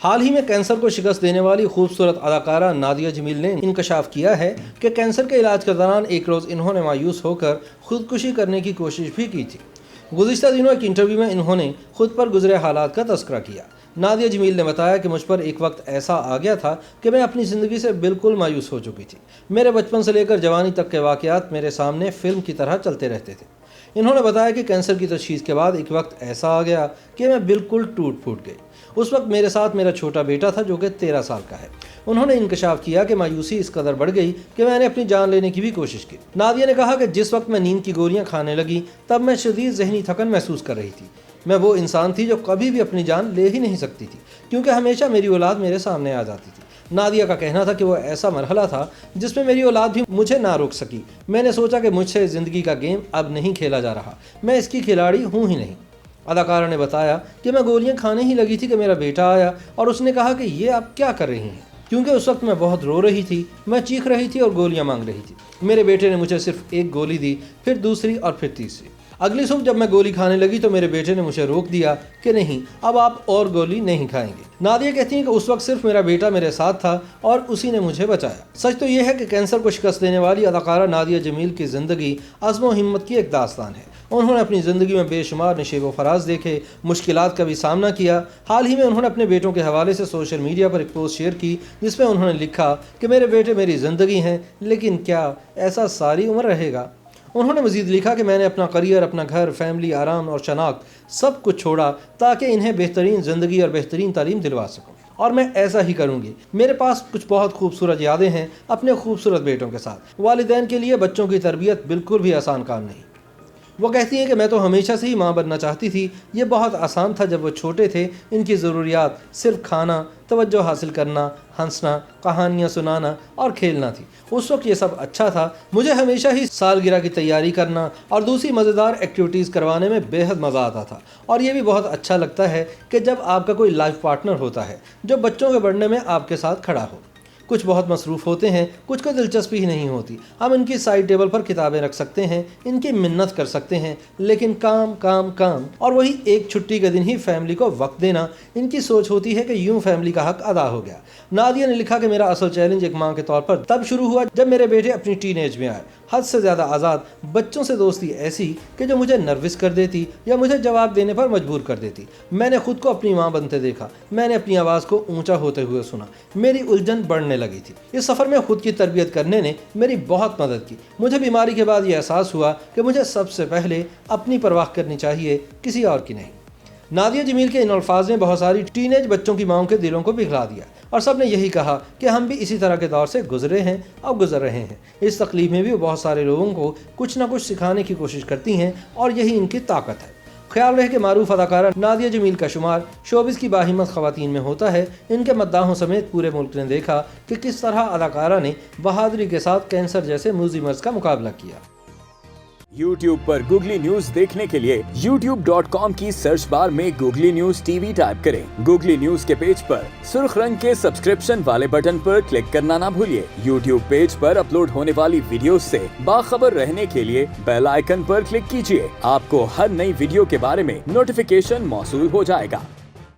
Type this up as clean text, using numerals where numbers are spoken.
حال ہی میں کینسر کو شکست دینے والی خوبصورت اداکارہ نادیہ جمیل نے انکشاف کیا ہے کہ کینسر کے علاج کے دوران ایک روز انہوں نے مایوس ہو کر خودکشی کرنے کی کوشش بھی کی تھی۔ گزشتہ دنوں ایک انٹرویو میں انہوں نے خود پر گزرے حالات کا تذکرہ کیا۔ نادیہ جمیل نے بتایا کہ مجھ پر ایک وقت ایسا آ گیا تھا کہ میں اپنی زندگی سے بالکل مایوس ہو چکی تھی۔ میرے بچپن سے لے کر جوانی تک کے واقعات میرے سامنے فلم کی طرح چلتے رہتے تھے۔ انہوں نے بتایا کہ کینسر کی تشخیص کے بعد ایک وقت ایسا آ گیا کہ میں بالکل ٹوٹ پھوٹ گئی۔ اس وقت میرے ساتھ میرا چھوٹا بیٹا تھا جو کہ 13 سال کا ہے۔ انہوں نے انکشاف کیا کہ مایوسی اس قدر بڑھ گئی کہ میں نے اپنی جان لینے کی بھی کوشش کی۔ نادیہ نے کہا کہ جس وقت میں نیند کی گولیاں کھانے لگی تب میں شدید ذہنی تھکن محسوس کر رہی تھی۔ میں وہ انسان تھی جو کبھی بھی اپنی جان لے ہی نہیں سکتی تھی کیونکہ ہمیشہ میری اولاد میرے سامنے آ جاتی تھی۔ نادیہ کا کہنا تھا کہ وہ ایسا مرحلہ تھا جس میں میری اولاد بھی مجھے نہ روک سکی۔ میں نے سوچا کہ مجھ سے زندگی کا گیم اب نہیں کھیلا جا رہا، میں اس کی کھلاڑی ہوں ہی نہیں۔ اداکارہ نے بتایا کہ میں گولیاں کھانے ہی لگی تھی کہ میرا بیٹا آیا اور اس نے کہا کہ یہ آپ کیا کر رہی ہیں، کیونکہ اس وقت میں بہت رو رہی تھی، میں چیخ رہی تھی اور گولیاں مانگ رہی تھی۔ میرے بیٹے نے مجھے صرف ایک گولی دی، پھر دوسری اور پھر تیسری۔ اگلی صبح جب میں گولی کھانے لگی تو میرے بیٹے نے مجھے روک دیا کہ نہیں، اب آپ اور گولی نہیں کھائیں گے۔ نادیہ کہتی ہیں کہ اس وقت صرف میرا بیٹا میرے ساتھ تھا اور اسی نے مجھے بچایا۔ سچ تو یہ ہے کہ کینسر کو شکست دینے والی اداکارہ نادیہ جمیل کی زندگی عزم و ہمت کی ایک داستان ہے۔ انہوں نے اپنی زندگی میں بے شمار نشیب و فراز دیکھے، مشکلات کا بھی سامنا کیا۔ حال ہی میں انہوں نے اپنے بیٹوں کے حوالے سے سوشل میڈیا پر ایک پوسٹ شیئر کی جس میں انہوں نے لکھا کہ میرے بیٹے میری زندگی ہیں، لیکن کیا ایسا ساری عمر رہے گا؟ انہوں نے مزید لکھا کہ میں نے اپنا کریئر، اپنا گھر، فیملی، آرام اور شناخت سب کچھ چھوڑا تاکہ انہیں بہترین زندگی اور بہترین تعلیم دلوا سکوں، اور میں ایسا ہی کروں گی۔ میرے پاس کچھ بہت خوبصورت یادیں ہیں اپنے خوبصورت بیٹوں کے ساتھ۔ والدین کے لیے بچوں کی تربیت بالکل بھی آسان کام نہیں۔ وہ کہتی ہیں کہ میں تو ہمیشہ سے ہی ماں بننا چاہتی تھی۔ یہ بہت آسان تھا جب وہ چھوٹے تھے۔ ان کی ضروریات صرف کھانا، توجہ حاصل کرنا، ہنسنا، کہانیاں سنانا اور کھیلنا تھی۔ اس وقت یہ سب اچھا تھا۔ مجھے ہمیشہ ہی سالگرہ کی تیاری کرنا اور دوسری مزیدار ایکٹیویٹیز کروانے میں بے حد مزہ آتا تھا، اور یہ بھی بہت اچھا لگتا ہے کہ جب آپ کا کوئی لائف پارٹنر ہوتا ہے جو بچوں کے بڑھنے میں آپ کے ساتھ کھڑا ہو۔ کچھ بہت مصروف ہوتے ہیں، کچھ کو دلچسپی ہی نہیں ہوتی۔ ہم ان کی سائڈ ٹیبل پر کتابیں رکھ سکتے ہیں، ان کی منت کر سکتے ہیں، لیکن کام کام کام، اور وہی ایک چھٹی کے دن ہی فیملی کو وقت دینا۔ ان کی سوچ ہوتی ہے کہ یوں فیملی کا حق ادا ہو گیا۔ نادیہ نے لکھا کہ میرا اصل چیلنج ایک ماں کے طور پر تب شروع ہوا جب میرے بیٹے اپنی ٹین ایج میں آئے۔ حد سے زیادہ آزاد بچوں سے دوستی ایسی کہ جو مجھے نروس کر دیتی یا مجھے جواب دینے پر مجبور کر دیتی۔ میں نے خود کو اپنی ماں بنتے دیکھا، میں نے اپنی آواز کو اونچا ہوتے ہوئے سنا، میری الجھن بڑھنے لگی تھی۔ اس سفر میں خود کی تربیت کرنے نے میری بہت مدد کی۔ مجھے بیماری کے بعد یہ احساس ہوا کہ مجھے سب سے پہلے اپنی پرواہ کرنی چاہیے، کسی اور کی نہیں۔ نادیہ جمیل کے ان الفاظ نے بہت ساری ٹین ایج بچوں کی ماؤں کے دلوں کو پگھلا دیا، اور سب نے یہی کہا کہ ہم بھی اسی طرح کے دور سے گزرے ہیں اور گزر رہے ہیں۔ اس تکلیف میں بھی وہ بہت سارے لوگوں کو کچھ نہ کچھ سکھانے کی کوشش کرتی ہیں، اور یہی ان کی طاقت ہے۔ خیال رہے کہ معروف اداکارہ نادیہ جمیل کا شمار شوبز کی باہمت خواتین میں ہوتا ہے۔ ان کے مداحوں سمیت پورے ملک نے دیکھا کہ کس طرح اداکارہ نے بہادری کے ساتھ کینسر جیسے موذی مرض کا مقابلہ کیا۔ YouTube پر گوگلی نیوز دیکھنے کے لیے youtube.com کی سرچ بار میں googly news T V type کریں۔ گوگلی نیوز کے پیج پر سرخ رنگ کے سبسکرپشن والے بٹن پر کلک کرنا نہ بھولیے۔ YouTube پیج پر اپلوڈ ہونے والی ویڈیوز سے باخبر رہنے کے لیے بیل آئیکن پر کلک کیجیے۔ آپ کو ہر نئی ویڈیو کے بارے میں نوٹیفیکیشن موصول ہو جائے گا۔